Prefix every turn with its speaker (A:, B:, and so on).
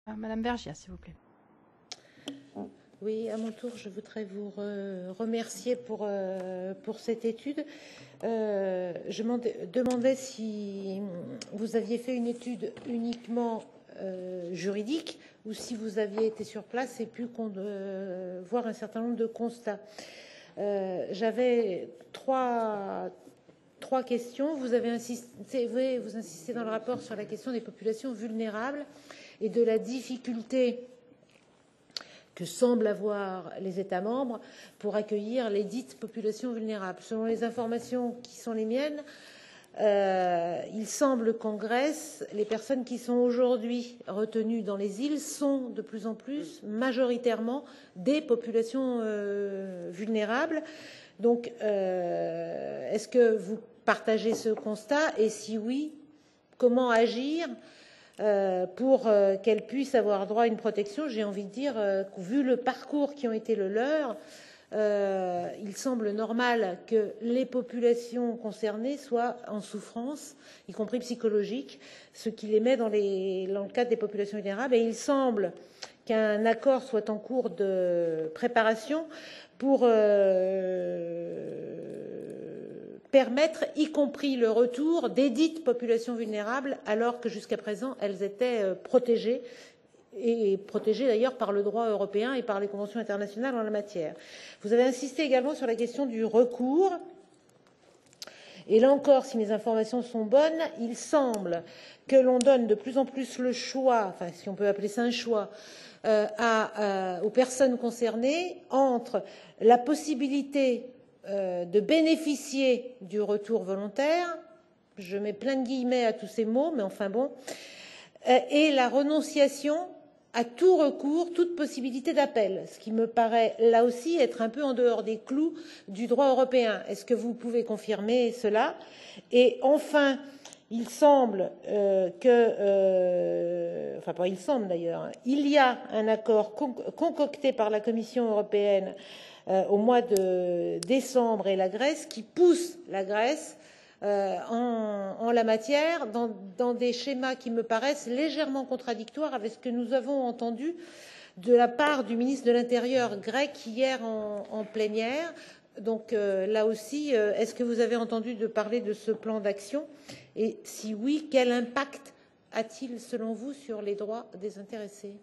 A: Madame Bergia, s'il vous plaît.
B: Oui, à mon tour, je voudrais vous remercier pour cette étude. Je me demandais si vous aviez fait une étude uniquement juridique ou si vous aviez été sur place et pu voir un certain nombre de constats. J'avais trois questions. Vous insistez dans le rapport sur la question des populations vulnérables et de la difficulté que semblent avoir les États membres pour accueillir les dites populations vulnérables. Selon les informations qui sont les miennes, il semble qu'en Grèce, les personnes qui sont aujourd'hui retenues dans les îles sont de plus en plus majoritairement des populations vulnérables. Donc, est-ce que vous partagez ce constat? Et si oui, comment agir pour qu'elles puissent avoir droit à une protection? J'ai envie de dire, vu le parcours qui ont été le leur, il semble normal que les populations concernées soient en souffrance, y compris psychologique, ce qui les met dans le cadre des populations vulnérables. Et il semble qu'un accord soit en cours de préparation pour permettre, y compris le retour des dites populations vulnérables, alors que jusqu'à présent, elles étaient protégées, et protégées d'ailleurs par le droit européen et par les conventions internationales en la matière. Vous avez insisté également sur la question du recours. Et là encore, si mes informations sont bonnes, il semble que l'on donne de plus en plus le choix, enfin si on peut appeler ça un choix, aux personnes concernées entre la possibilité de bénéficier du retour volontaire, je mets plein de guillemets à tous ces mots, mais enfin bon, et la renonciation à tout recours, toute possibilité d'appel, ce qui me paraît là aussi être un peu en dehors des clous du droit européen. Est-ce que vous pouvez confirmer cela? Et enfin, il semble enfin pas il semble d'ailleurs, il y a un accord concocté par la Commission européenne au mois de décembre et la Grèce qui pousse la Grèce en la matière dans des schémas qui me paraissent légèrement contradictoires avec ce que nous avons entendu de la part du ministre de l'Intérieur grec hier en plénière. Donc là aussi, est-ce que vous avez entendu parler de ce plan d'action? Et si oui, quel impact a-t-il selon vous sur les droits des intéressés?